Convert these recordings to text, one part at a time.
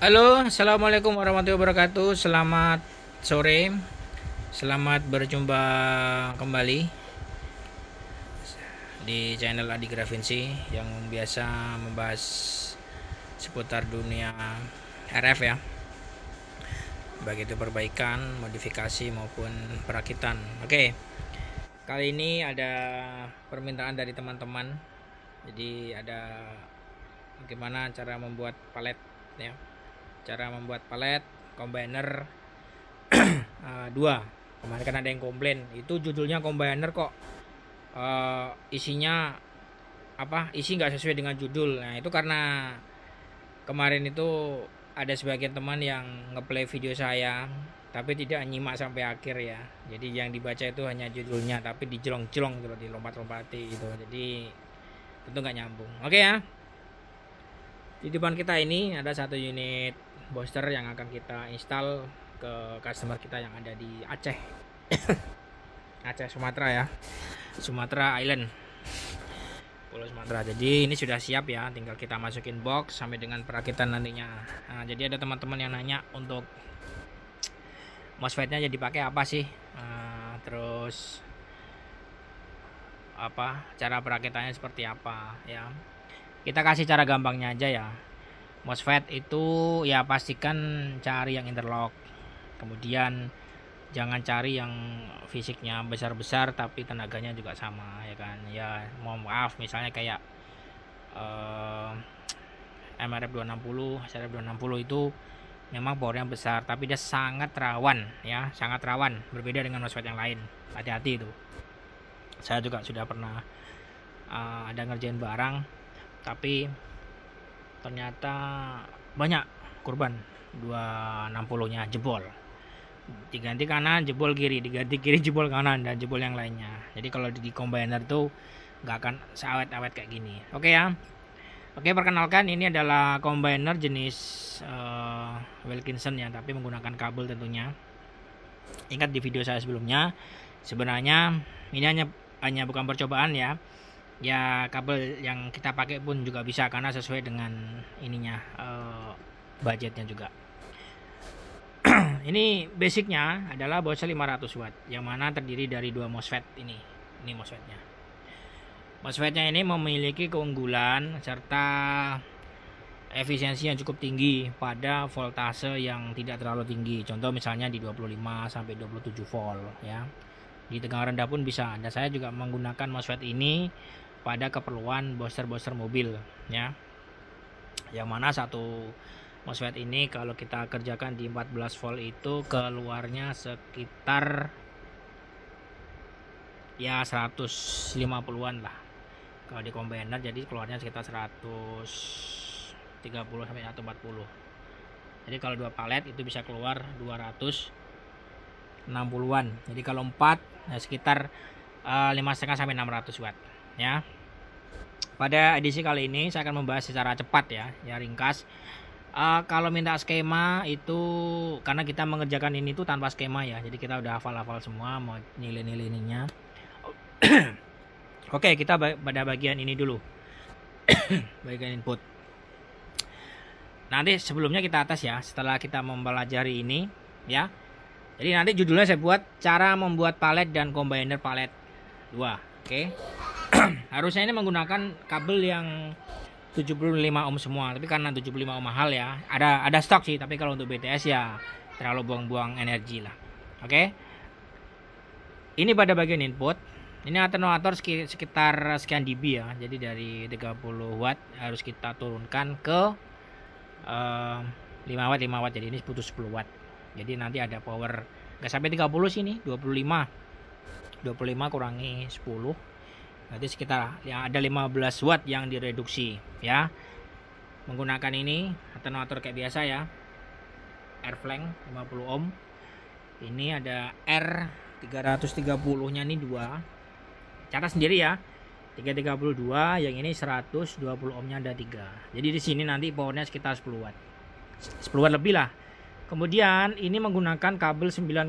Halo, assalamualaikum warahmatullahi wabarakatuh. Selamat sore, selamat berjumpa kembali di channel Adi Gravinsi yang biasa membahas seputar dunia RF ya, baik itu perbaikan, modifikasi maupun perakitan. Oke, kali ini ada permintaan dari teman-teman. Jadi ada bagaimana cara membuat palet ya. Cara membuat palet combiner 2. Kemarin kan ada yang komplain, itu judulnya combiner kok isinya isi nggak sesuai dengan judul. Nah itu karena kemarin itu ada sebagian teman yang ngeplay video saya tapi tidak nyimak sampai akhir ya. Jadi yang dibaca itu hanya judulnya tapi dijelong-jelong gitu, dilompat-lompati gitu. Jadi tentu nggak nyambung. Oke ya. Di depan kita ini ada satu unit booster yang akan kita install ke customer kita yang ada di Aceh. Aceh Sumatera ya, Sumatera Island, Pulau Sumatera. Jadi ini sudah siap ya, tinggal kita masukin box sampai dengan perakitan nantinya. Nah, jadi ada teman-teman yang nanya untuk MOSFET-nya jadi pakai apa sih, terus cara perakitannya seperti apa ya. Kita kasih cara gampangnya aja ya. MOSFET itu ya pastikan cari yang interlock. Kemudian jangan cari yang fisiknya besar-besar tapi tenaganya juga sama ya kan. Ya mohon maaf misalnya kayak MRF 260, SRF 260 itu memang powernya besar tapi dia sangat rawan ya, sangat rawan, berbeda dengan MOSFET yang lain. Hati-hati itu. Saya juga sudah pernah ada ngerjain barang tapi ternyata banyak korban. 260 nya jebol, diganti kanan jebol kiri, diganti kiri jebol kanan, dan jebol yang lainnya. Jadi kalau di combiner tuh nggak akan seawet-awet kayak gini. Oke ya. Oke, perkenalkan ini adalah combiner jenis Wilkinson ya, tapi menggunakan kabel tentunya. Ingat di video saya sebelumnya, sebenarnya ini hanya bukan percobaan ya. Ya kabel yang kita pakai pun juga bisa karena sesuai dengan ininya, budgetnya juga. Ini basicnya adalah booster 500 watt yang mana terdiri dari 2 MOSFET ini MOSFET-nya. MOSFET-nya ini memiliki keunggulan serta efisiensi yang cukup tinggi pada voltase yang tidak terlalu tinggi. Contoh misalnya di 25 sampai 27 volt ya. Di tegangan rendah pun bisa. Dan saya juga menggunakan MOSFET ini pada keperluan booster mobil ya, yang mana satu MOSFET ini kalau kita kerjakan di 14 volt itu keluarnya sekitar ya 150-an lah kalau di combiner. Jadi keluarnya sekitar 130 sampai 140. Jadi kalau 2 palet itu bisa keluar 260-an. Jadi kalau 4 ya sekitar 5,5 sampai 600 watt ya. Pada edisi kali ini saya akan membahas secara cepat ya ringkas. Kalau minta skema itu karena kita mengerjakan ini tuh tanpa skema ya, jadi kita udah hafal semua mau nilai-nilai ininya. Oke, kita pada bagian ini dulu. Bagian input. Nanti sebelumnya kita atas ya, setelah kita mempelajari ini ya. Jadi nanti judulnya saya buat cara membuat palet dan combiner palet 2. Oke. Harusnya ini menggunakan kabel yang 75 ohm semua, tapi karena 75 ohm mahal ya, ada stok sih, tapi kalau untuk BTS ya terlalu buang-buang energi lah. Oke. Ini pada bagian input. Ini alternator sekitar sekian dB ya. Jadi dari 30 watt harus kita turunkan ke 5 watt. Jadi ini butuh 10 watt. Jadi nanti ada power nggak sampai 30 sini, 25 kurangi 10. Nanti sekitar ya ada 15 watt yang direduksi ya. Menggunakan ini alternator kayak biasa ya. Airflank 50 ohm. Ini ada R330-nya nih 2. Catat sendiri ya. 332, yang ini 120 ohmnya ada 3. Jadi di sini nanti powernya sekitar 10 watt. 10 watt lebih lah. Kemudian ini menggunakan kabel 9,1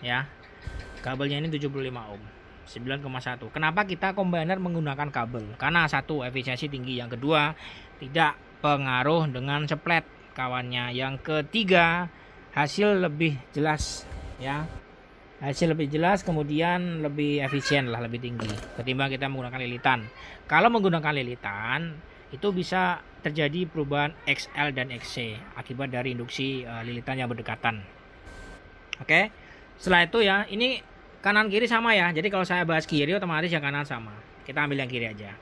ya. Kabelnya ini 75 ohm. 9,1. Kenapa kita combiner menggunakan kabel? Karena satu, efisiensi tinggi. Yang kedua, tidak pengaruh dengan splet. kawannya. Yang ketiga, hasil lebih jelas ya. Hasil lebih jelas, kemudian lebih efisien lah, lebih tinggi ketimbang kita menggunakan lilitan. Kalau menggunakan lilitan itu bisa terjadi perubahan XL dan XC akibat dari induksi lilitan yang berdekatan. Oke. Setelah itu ya, ini kanan kiri sama ya. Jadi kalau saya bahas kiri otomatis yang kanan sama. Kita ambil yang kiri aja.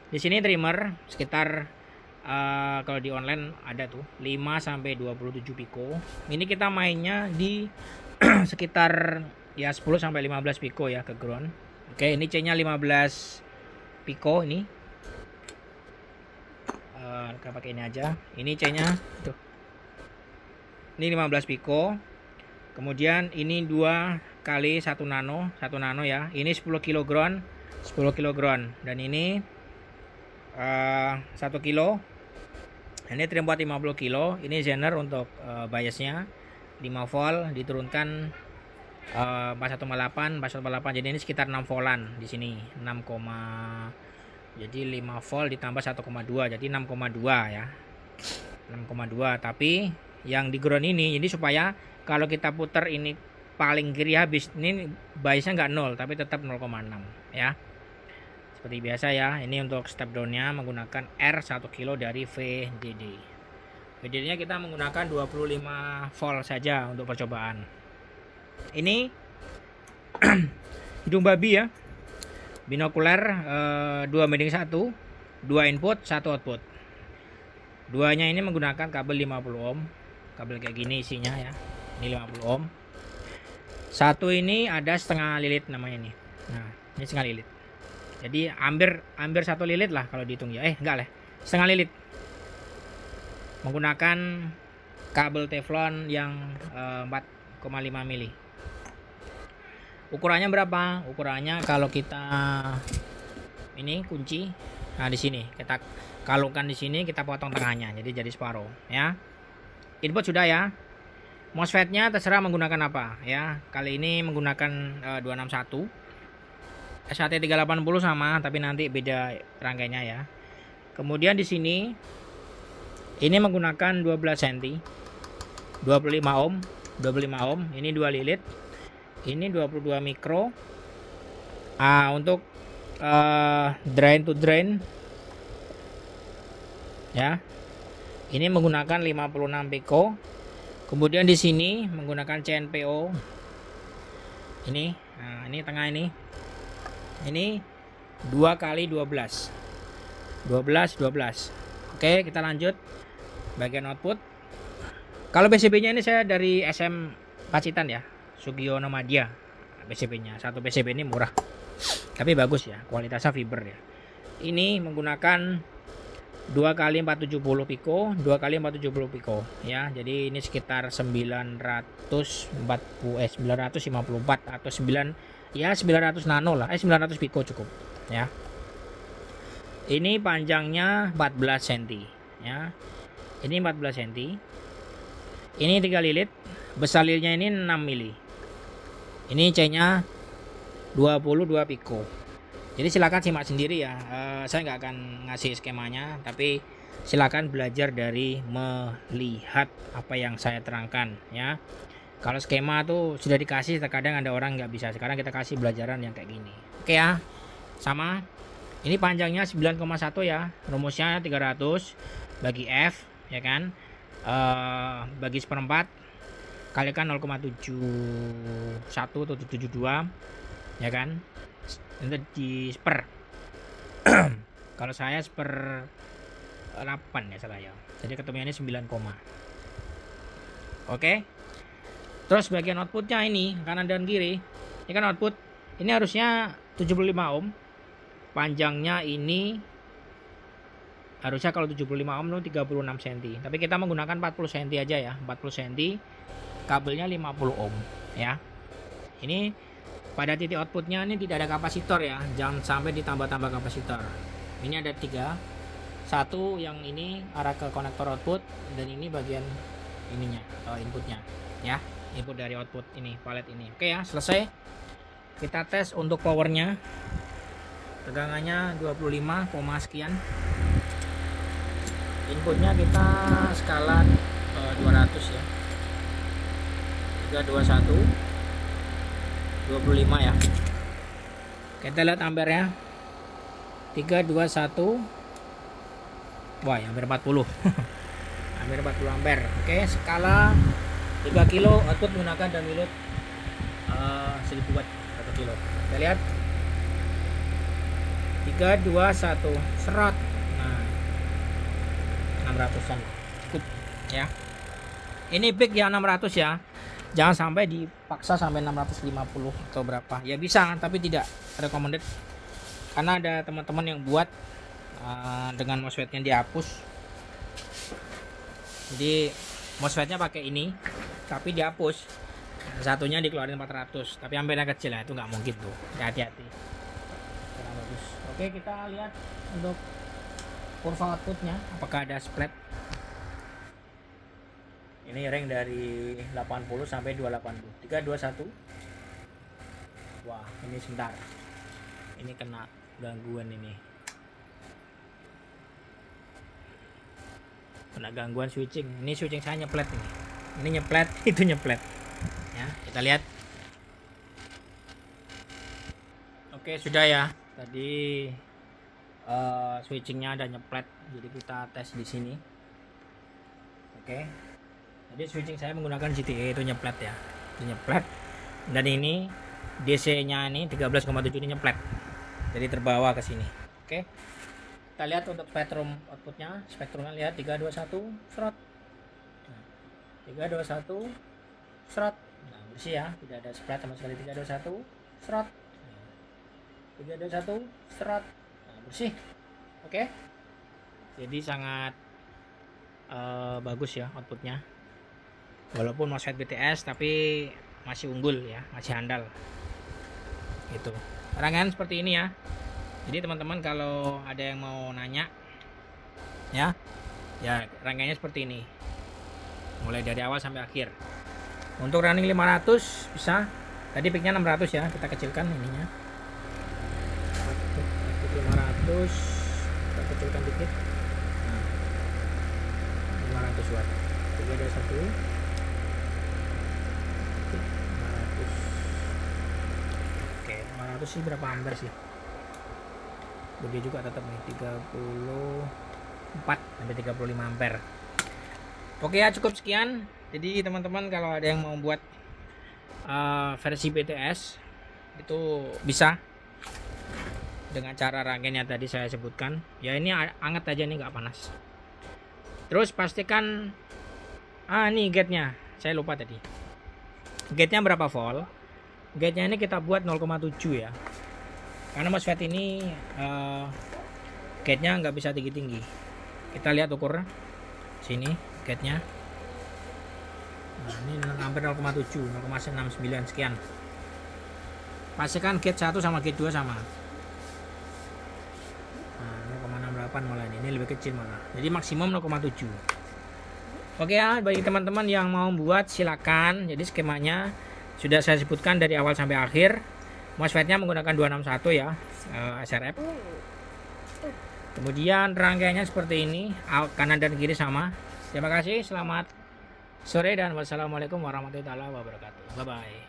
Di sini trimmer sekitar kalau di online ada tuh 5 sampai 27 piko. Ini kita mainnya di sekitar ya 10 sampai 15 piko ya ke ground. Oke, ini C-nya 15 piko ini. Kita pakai ini aja. Ini C-nya tuh. Ini 15 piko. Kemudian ini 2 kali 1 nano ya. Ini 10 kilo ground, 10 kilo ground, dan ini 1 kilo. Ini trim buat 50 kilo. Ini zener untuk biasnya 5 volt diturunkan 418. Jadi ini sekitar 6 voltan di sini. 6, jadi 5 volt ditambah 1,2 jadi 6,2 ya. 6,2. Tapi yang di ground ini jadi supaya kalau kita putar ini paling kiri habis, ini biasnya nggak 0 tapi tetap 0,6 ya. Seperti biasa ya, ini untuk step down-nya menggunakan R 1 kilo dari VDD. VDD-nya kita menggunakan 25 volt saja untuk percobaan. Ini hidung babi ya. Binokular 2:1, 2 input, 1 output. Duanya ini menggunakan kabel 50 ohm. Kabel kayak gini isinya ya. Ini 50 ohm. Satu ini ada setengah lilit namanya nih. Nah, ini setengah lilit. Jadi hampir 1 lilit lah kalau dihitung ya. Enggak lah, setengah lilit. Menggunakan kabel teflon yang 4,5 mili. Ukurannya berapa? Ukurannya kalau kita ini kunci, nah di sini kita kalungkan di sini, kita potong tengahnya jadi separuh ya. Input sudah ya. MOSFET-nya terserah menggunakan apa ya. Kali ini menggunakan 261. SHT380 sama, tapi nanti beda rangkainya ya. Kemudian di sini ini menggunakan 12 cm, 25 ohm, ini 2 lilit. Ini 22 mikro. Untuk drain to drain ya. Ini menggunakan 56 piko. Kemudian di sini menggunakan CNPO. Ini, nah ini tengah ini. Ini 2 kali 12. Oke, kita lanjut bagian output. Kalau PCB-nya ini saya dari SM Pacitan ya, Sugiono Madya. PCB-nya, satu PCB ini murah, tapi bagus ya, kualitasnya fiber ya. Ini menggunakan 2 kali 470 piko, 2 kali 470 piko ya. Jadi ini sekitar 954 atau 900 nano lah, 900 piko cukup ya. Ini panjangnya 14 cm ya. Ini 14 cm. Ini 3 lilit, besar lilitnya ini 6 mili. Ini C-nya 22 piko. Jadi silakan simak sendiri ya. Saya nggak akan ngasih skemanya, tapi silakan belajar dari melihat apa yang saya terangkan ya. Kalau skema tuh sudah dikasih, terkadang ada orang nggak bisa. Sekarang kita kasih belajaran yang kayak gini. Oke ya, sama. Ini panjangnya 9,1 ya. Rumusnya 300 bagi F ya kan. Bagi seperempat kalikan 0,71 atau 72 ya kan. Nanti di seper. Kalau saya seper 8 ya salah ya. Jadi ketemunya ini 9, oke. Terus bagian outputnya ini kanan dan kiri. Ini kan output. Ini harusnya 75 ohm. Panjangnya ini harusnya kalau 75 ohm itu 36 cm. Tapi kita menggunakan 40 cm aja ya. 40 cm. Kabelnya 50 ohm ya. Ini pada titik outputnya ini tidak ada kapasitor ya. Jangan sampai ditambah-tambah kapasitor. Ini ada 3. Satu yang ini arah ke konektor output, dan ini bagian ininya atau inputnya ya. Input dari output ini, palet ini. Oke ya, selesai. Kita tes untuk powernya. Tegangannya 25, sekian. Inputnya kita skala 200 ya, 321 25 ya. Kita lihat ampernya 321. Wah, hampir 40. Hampir 40 ampere. Oke, skala 3 kilo output menggunakan dummy load 1000 watt 1 kilo. Kita lihat 321 serot. Nah, 600-an cukup ya. Ini peak ya 600 ya. Jangan sampai dipaksa sampai 650 atau berapa. Ya bisa, tapi tidak recommended. Karena ada teman-teman yang buat dengan MOSFET-nya dihapus. Jadi MOSFET-nya pakai ini, tapi dihapus. Satunya dikeluarin 400, tapi ampernya kecil ya, itu nggak mungkin tuh. Hati-hati. Bagus. Oke, kita lihat untuk kurva outputnya, apakah ada spread. Ini range dari 80 sampai 280. 321. Wah, ini sebentar. Ini kena gangguan ini. Kena gangguan switching. Ini switching saya nyeplet ini. Ini nyeplet, itu nyeplet. Ya, kita lihat. Oke, sudah ya. Tadi switchingnya ada nyeplet, jadi kita tes di sini. Oke. Jadi switching saya menggunakan GTE, itu nyeplet ya, itu nyeplet. Dan ini DC-nya ini 13,7 ini nyeplet, jadi terbawa ke sini. Oke, kita lihat untuk spektrum outputnya. Spektrumnya lihat 321 serot, 321 serot. Nah, bersih ya, tidak ada spread sama sekali. 321 serot, 321 serot. Nah, bersih. Oke, jadi sangat bagus ya outputnya. Walaupun MOSFET BTS tapi masih unggul ya, masih handal gitu. Rangkaian seperti ini ya. Jadi teman-teman kalau ada yang mau nanya ya rangkaiannya seperti ini, mulai dari awal sampai akhir. Untuk running 500 bisa. Tadi peaknya 600 ya, kita kecilkan ininya. 500 kita kecilkan dikit. Nah, 500 watt. 321 500 sih berapa ampere sih, gede juga tetap nih, 34 sampai 35 ampere. Oke ya, cukup sekian. Jadi teman-teman kalau ada yang mau buat versi BTS itu bisa dengan cara rangkaiannya tadi saya sebutkan ya. Ini anget aja nih, nggak panas. Terus pastikan ini gate-nya saya lupa tadi, gate-nya berapa volt. Gate-nya ini kita buat 0,7 ya, karena MOSFET ini gate-nya nggak bisa tinggi-tinggi. Kita lihat ukur sini gate-nya. Nah, ini hampir 0,7, 0,69 sekian. Pastikan gate 1 sama gate 2 sama. Nah, 0,68 malah ini lebih kecil malah. Jadi maksimum 0,7. Oke ya, bagi teman-teman yang mau buat silakan. Jadi skemanya sudah saya sebutkan dari awal sampai akhir. MOSFET-nya menggunakan 261 ya, SRF. Kemudian rangkaiannya seperti ini, kanan dan kiri sama. Terima kasih, selamat sore dan wassalamualaikum warahmatullahi wabarakatuh. Bye bye.